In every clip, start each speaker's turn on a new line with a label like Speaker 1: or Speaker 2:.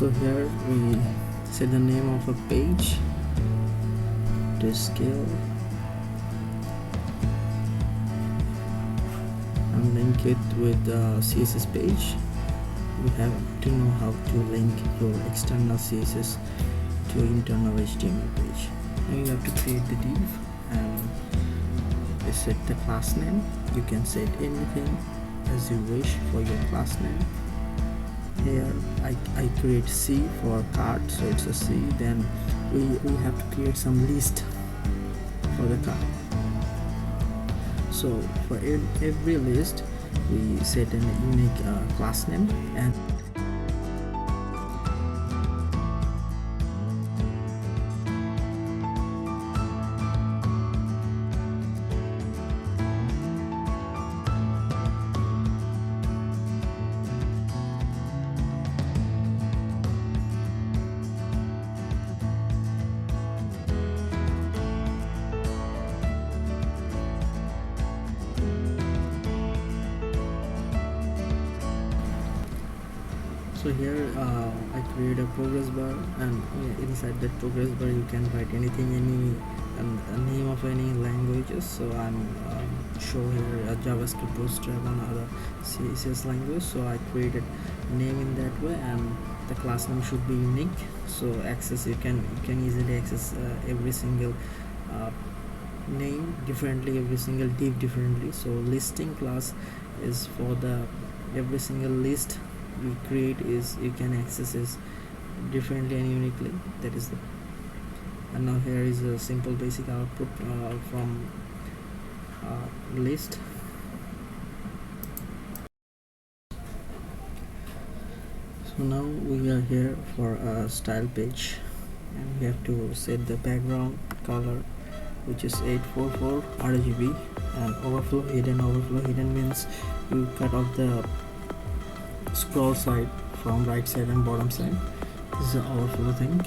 Speaker 1: So here we set the name of a page to scale and link it with the CSS page. You have to know how to link your external CSS to internal HTML page. Now you have to create the div and set the class name. You can set anything as you wish for your class name. Here I create C for card, so it's a C. Then we have to create some list for the card. So for every list we set a unique class name. And so here I create a progress bar, and inside that progress bar you can write anything, a name of any languages. So I'm show here a JavaScript, Bootstrap and other CSS language. So I created name in that way, and the class name should be unique. So access, you can easily access every single name differently, every single div differently. So listing class is for the every single list we create is you can access it differently and uniquely. That is the. And now here is a simple basic output from list. So now we are here for a style page, and we have to set the background color, which is 844 RGB, and overflow hidden means you cut off the scroll side from right side and bottom side. This is the overflow thing.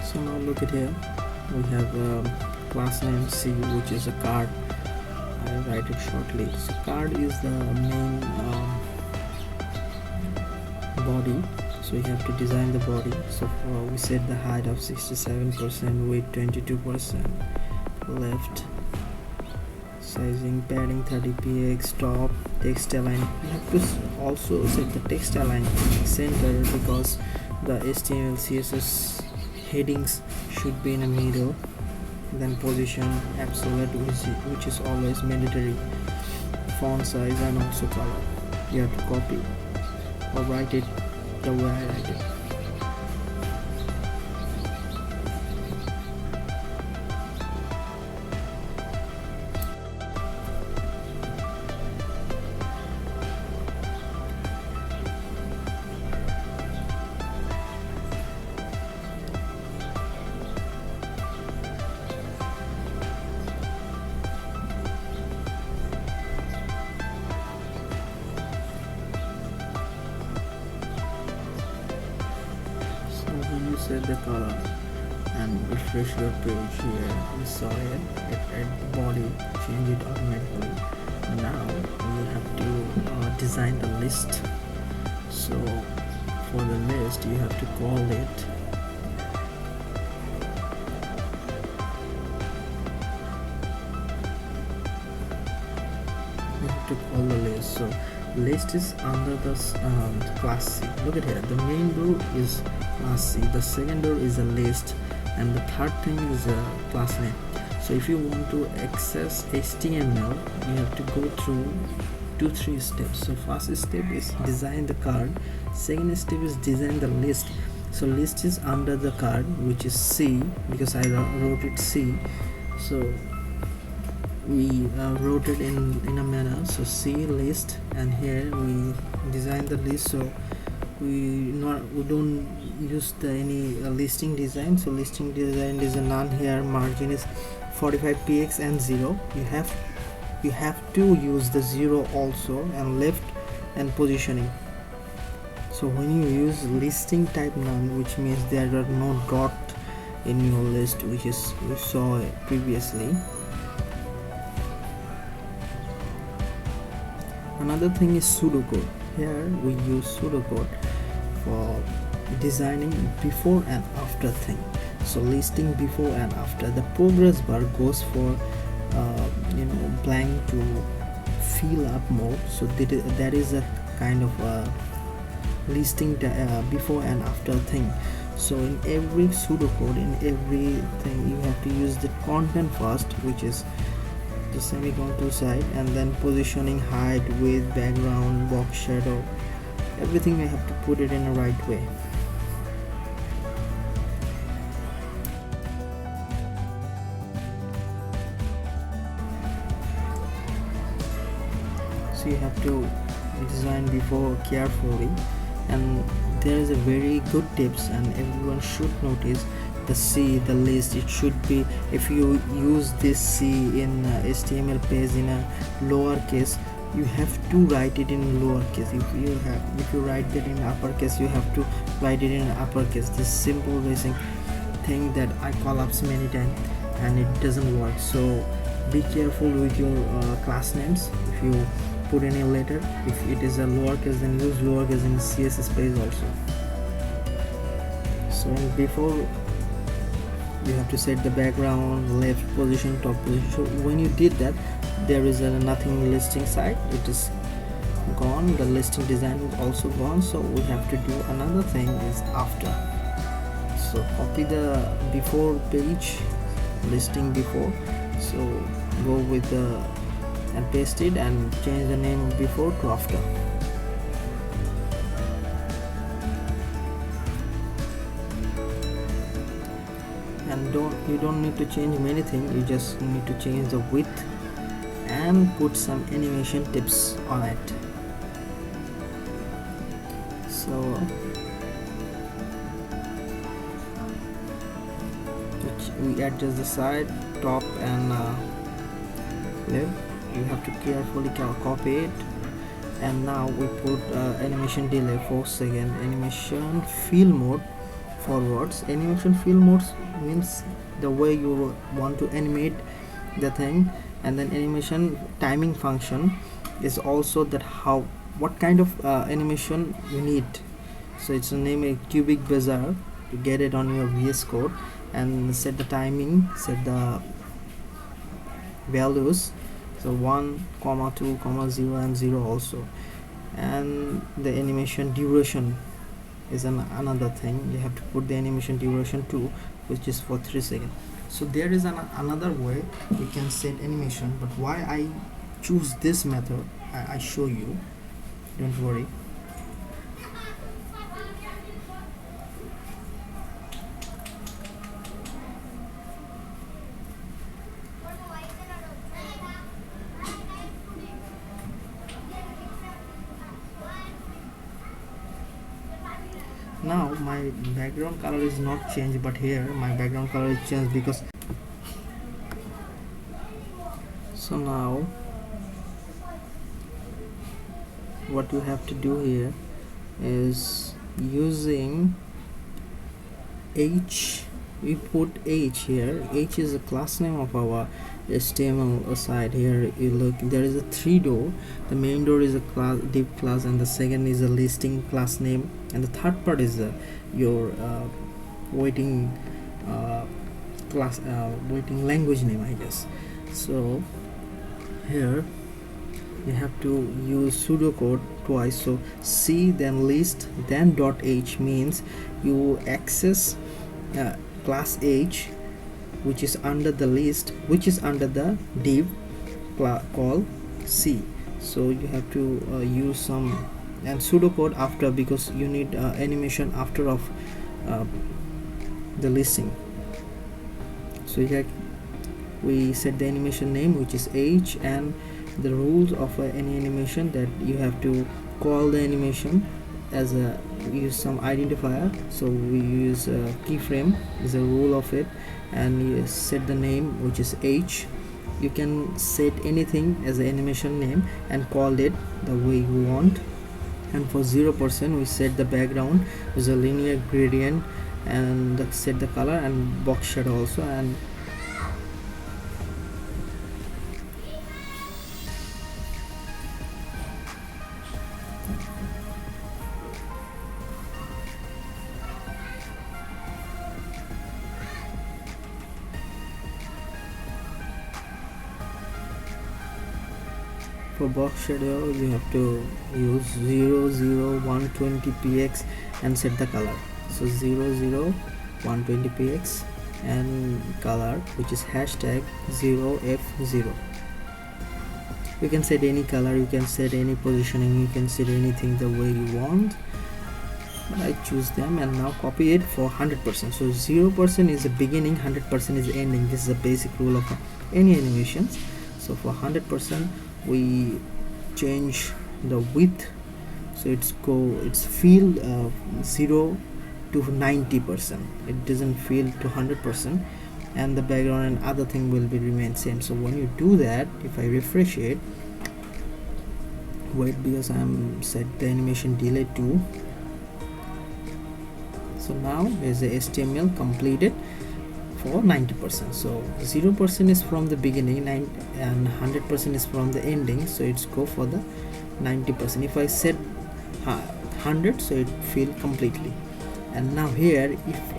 Speaker 1: So now look at here, we have a class name C, which is a card. I write it shortly. So card is the main body, so we have to design the body. So we set the height of 67%, width 22%, left, sizing, padding 30px, top, text align. We have to also set the text align center, because the HTML CSS headings should be in the middle. Then position absolute, which is always mandatory. Font size and also color. You have to copy or write it the way I write it. You set the color and refresh your page. Here you saw it at the body, change it automatically. Now you have to design the list. So for the list you have to call it the list. So list is under the class C. Look at here, the main row is class C, the second row is a list, and the third thing is a class name. So if you want to access HTML, you have to go through 2-3 steps. So first step is design the card, second step is design the list. So list is under the card, which is C, because I wrote it C. So we wrote it in a manner, so C list, and here we design the list. So we don't use any listing design. So listing design is a none. Here margin is 45px and 0. You have to use the 0 also, and left and positioning. So when you use listing type none, which means there are no dot in your list, which is we saw previously. Another thing is pseudocode. Here we use pseudocode for designing before and after thing. So listing before and after. The progress bar goes for blank to fill up more. So that is a kind of a listing before and after thing. So in every pseudocode, in everything, you have to use the content first, which is the semicolon to side, and then positioning, height, width, background, box shadow, everything you have to put it in the right way. So you have to design before carefully, and there is a very good tips, and everyone should notice the C, the list. It should be, if you use this C in HTML page in a lowercase, you have to write it in lowercase. If you write that in uppercase, you have to write it in uppercase. This simple basic thing that I collapse many times and it doesn't work. So be careful with your class names. If you put any letter, if it is a lowercase, then use lowercase in CSS page also. So before, you have to set the background, left position, top position. So when you did that, there is nothing listing side, it is gone. The listing design is also gone. So we have to do another thing is after. So copy the before page, listing before, so go with the and paste it and change the name of before to after. And you don't need to change many things, you just need to change the width and put some animation tips on it. So we adjust the side, top and left. You have to carefully copy it, and now we put animation delay 4 seconds, animation fill mode forwards. Animation fill modes means the way you want to animate the thing, and then animation timing function is also that what kind of animation you need. So it's a name a cubic bazaar to get it on your VS Code, and set the timing, set the values, so 1, 2, 0 and 0 also. And the animation duration is another thing. You have to put the animation duration too, which is for 3 seconds. So there is another way you can set animation, but why I choose this method, I show you, don't worry. Now my background color is not changed, but here my background color is changed because. So now what you have to do here is using H. We put H here. H is a class name of our HTML side. Here you look, there is a 3 door. The main door is a class, div class, and the second is a listing class name, and the third part is your waiting class, waiting language name, I guess. So here you have to use pseudocode twice. So C, then list, then .h means you access class H, which is under the list, which is under the div called C. So you have to use some and pseudocode after, because you need animation after of the listing. So here we set the animation name, which is H, and the rules of any animation, that you have to call the animation as a use some identifier. So we use keyframe is a rule of it, and you set the name, which is H. You can set anything as an animation name and call it the way you want. and for 0% we set the background is a linear gradient and set the color and box shadow also. And for box shadow you have to use 00120px and set the color. So 00120px and color, which is hashtag 0f0. You can set any color, you can set any positioning, you can set anything the way you want, but I choose them. And now copy it for 100%. So 0% is the beginning, 100% is the ending. This is a basic rule of any animations. So for 100% we change the width, so it's feel 0 to 90%. It doesn't feel to 100%, and the background and other thing will be remain same. So when you do that, if I refresh it, wait, because I'm set the animation delay to. So now is the HTML completed for 90%. So 0% is from the beginning and 100% is from the ending, so it's go for the 90%. If I set 100, so it feel completely. And now here if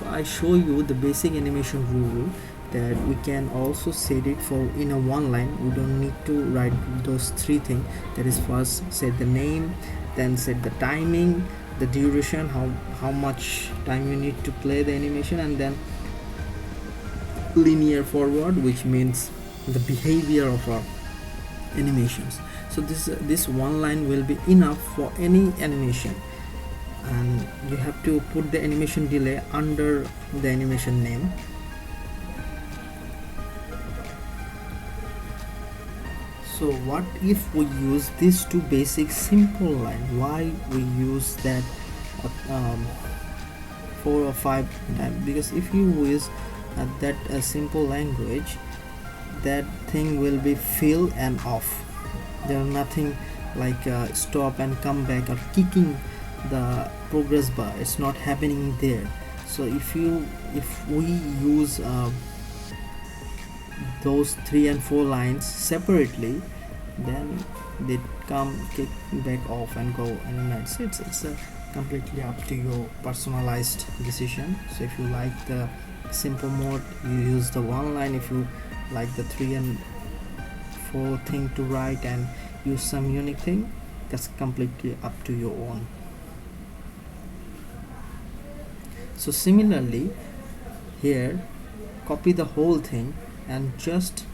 Speaker 1: I show you the basic animation rule, that we can also set it for in a one line. We don't need to write those three things. That is, first set the name, then set the timing, the duration, how much time you need to play the animation, and then linear forward, which means the behavior of our animations. So this one line will be enough for any animation, and you have to put the animation delay under the animation name. So what if we use these two basic simple line? Why we use that 4 or 5 times? Because if you use that simple language, that thing will be fill and off. There are nothing like stop and come back or kicking the progress bar. It's not happening there. So if we use those 3 and 4 lines separately, then they come kick back off and go, and that's it. It's completely up to your personalized decision. So if you like the simple mode, you use the one line. If you like the 3 and 4 thing to write and use some unique thing, that's completely up to your own. So similarly here, copy the whole thing and just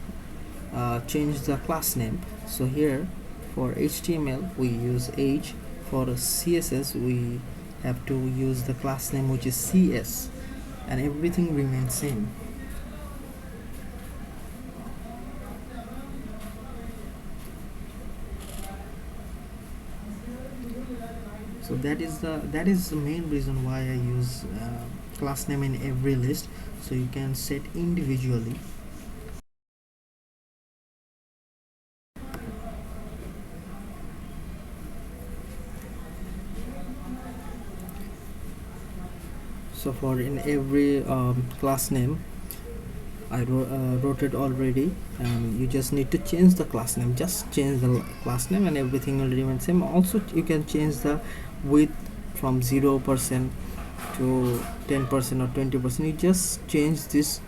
Speaker 1: change the class name. So here for HTML we use H, for CSS we have to use the class name which is CS, and everything remains same. So that is the main reason why I use class name in every list, so you can set individually. So for in every class name I wrote it already, and you just need to change the class name. Just change the class name and everything will remain same. Also you can change the width from 0% to 10% or 20%. You just change this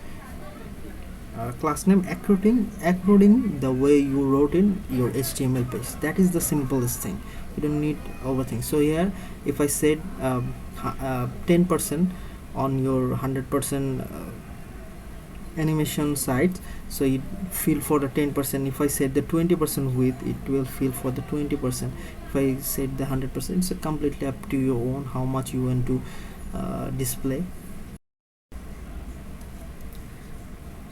Speaker 1: class name according the way you wrote in your HTML page. That is the simplest thing. You don't need overthink. So here if I said 10% on your 100% animation site, so it feel for the 10%. If I set the 20% width, it will feel for the 20%. If I set the 100%, it's completely up to your own how much you want to display.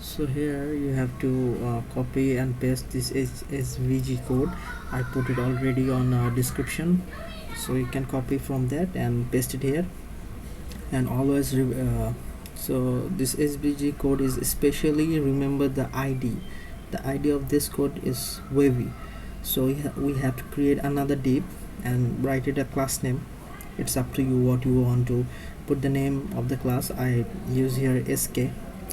Speaker 1: So here you have to copy and paste this SVG code. I put it already on description, so you can copy from that and paste it here. And always so this SVG code is especially remember the ID. The ID of this code is wavy. So we have to create another div and write it a class name. It's up to you what you want to put the name of the class. I use here sk.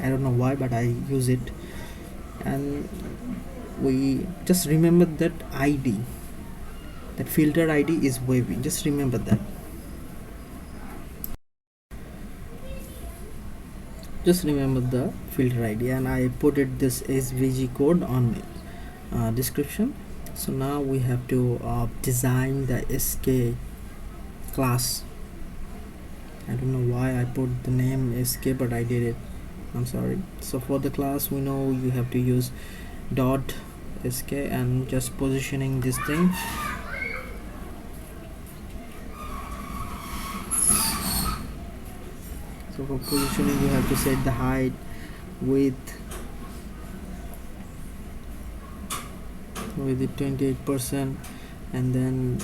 Speaker 1: I don't know why, but I use it. And we just remember that id, that filter id is wavy. Just remember that. Just remember the filter id, and I put it this svg code on description. So now we have to design the sk class. I don't know why I put the name sk, but I did it. I'm sorry. So for the class, we know you have to use dot sk and just positioning this thing. So for positioning, you have to set the height, width with it 28%, and then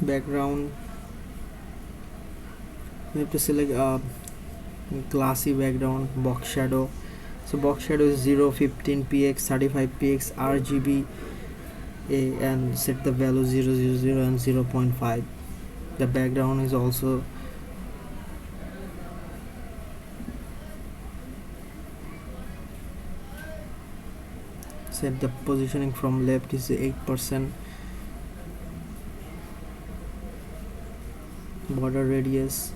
Speaker 1: background, you have to select a glassy background, box shadow. So box shadow is 0, 15 px, 35 px, RGB, and set the value 0, 0, 0 and 0.5. The background is also set the positioning from left is 8%. Border radius,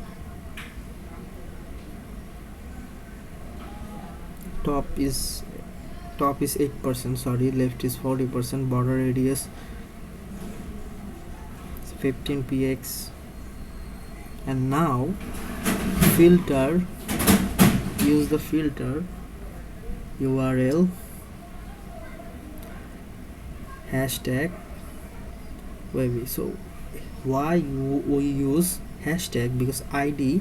Speaker 1: top is 8%, sorry, left is 40%. Border radius 15 px. And now filter, use the filter URL hashtag wavy. So why we use hashtag? Because id,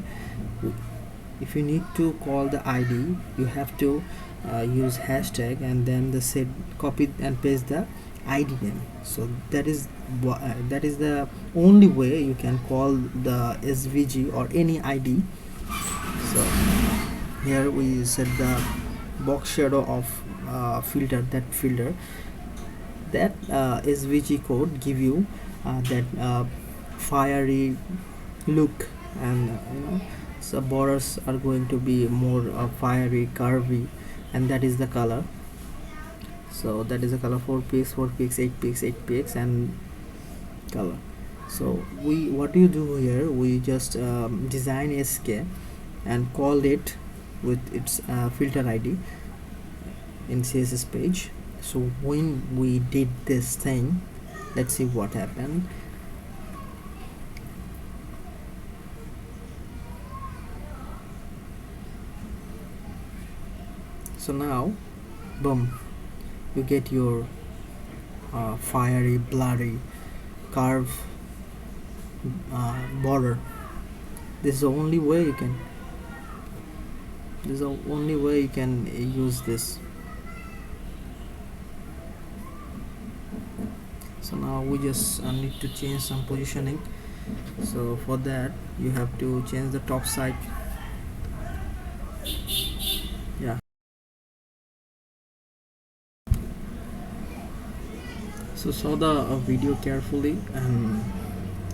Speaker 1: if you need to call the id, you have to use hashtag and then the set, copy and paste the id name. So that is the only way you can call the svg or any id. So here we set the box shadow of filter. That filter, that svg code give you that fiery look, and so borders are going to be more fiery, curvy, and that is the color. So that is the color 4 px, 4 px, 8 px, 8 px, and color. So we, what you do here, we just design sk and call it with its filter id in css page. So when we did this thing, let's see what happened. So now, boom, you get your fiery, blurry, curve border. This is the only way you can. This is the only way you can use this. So now we just need to change some positioning. So for that, you have to change the top side. Yeah. So saw the video carefully and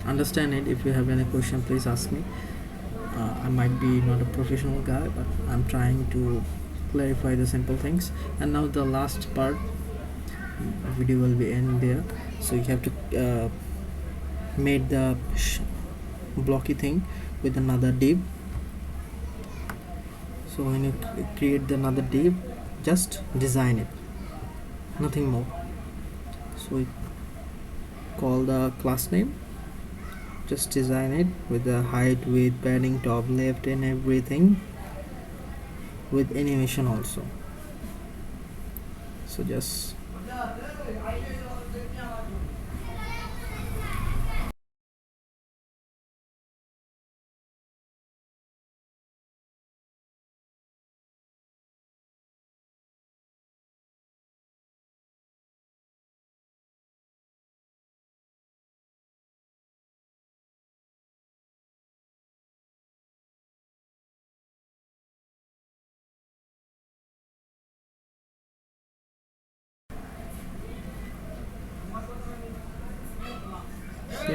Speaker 1: understand it. If you have any question, please ask me. I might be not a professional guy, but I'm trying to clarify the simple things. And now the last part, video will be end there. So you have to make the blocky thing with another div. So when you create another div, just design it, nothing more. So we call the class name, just design it with the height, width, padding, top, left, and everything, with animation also. So just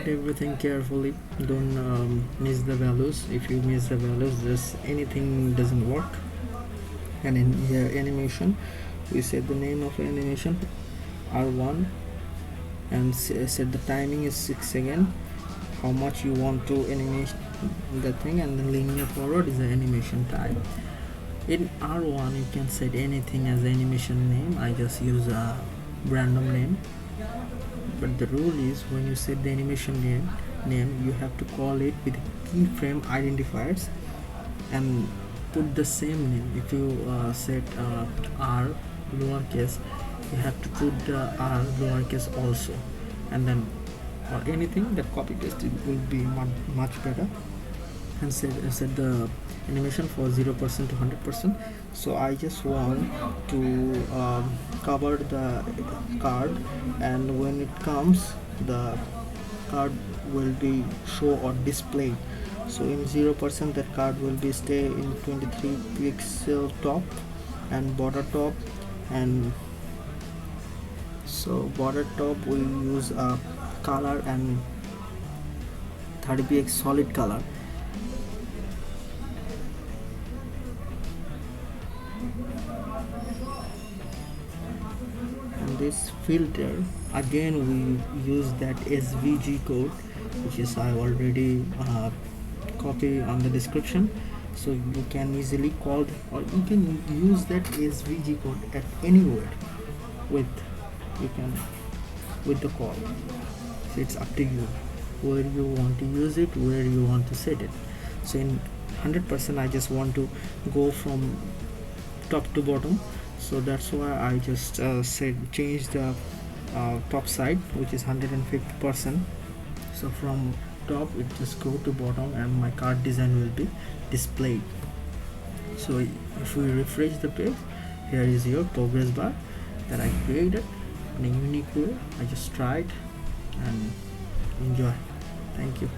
Speaker 1: everything carefully. Don't miss the values. If you miss the values, just anything doesn't work. And in here animation, we set the name of animation R1 and set the timing is 6 seconds, how much you want to animate the thing, and then linear forward is the animation type. In R1 you can set anything as animation name. I just use a random name, but the rule is when you set the animation name you have to call it with keyframe identifiers and put the same name. If you set R lowercase, you have to put the R lowercase also, and then or anything that copy paste it will be much better. And set the animation for 0% to 100%. So I just want to cover the card, and when it comes the card will be show or display. So in 0% that card will be stay in 23 pixel top and border top. And so border top we use a color and 30px solid color. And this filter again we use that SVG code, which is I already copy on the description, so you can easily call or you can use that SVG code at anywhere with the call. So it's up to you where you want to use it, where you want to set it. So in 100% I just want to go from top to bottom, so that's why I just change the top side, which is 150%. So from top it just go to bottom and my card design will be displayed. So if we refresh the page, here is your progress bar that I created in a unique way. I just tried and enjoy. Thank you.